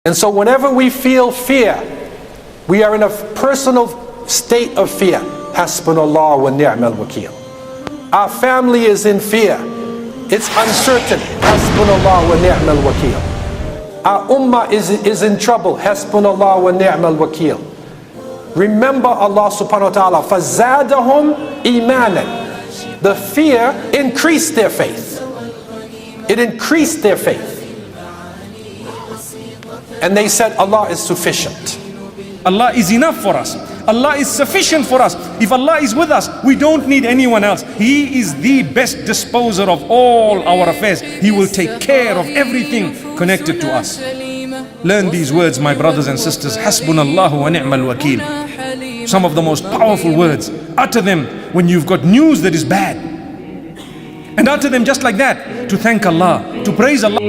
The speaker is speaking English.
And so whenever we feel fear, we are in a personal state of fear. حسبنا الله ونعم الوكيل. Our family is in fear. It's uncertain. حسبنا الله ونعم الوكيل. Our ummah is in trouble. حسبنا الله ونعم الوكيل. Remember Allah subhanahu wa ta'ala. فَزَادَهُمْ إِيمَانًا. The fear increased their faith. It increased their faith. And they said Allah is sufficient. Allah is enough for us. Allah is sufficient for us. If Allah is with us, we don't need anyone else. He is the best disposer of all our affairs. He will take care of everything connected to us. Learn these words, my brothers and sisters. حسبنا الله ونعم الوكيل. Some of the most powerful words. Utter them when you've got news that is bad. And utter them just like that, to thank Allah, to praise Allah.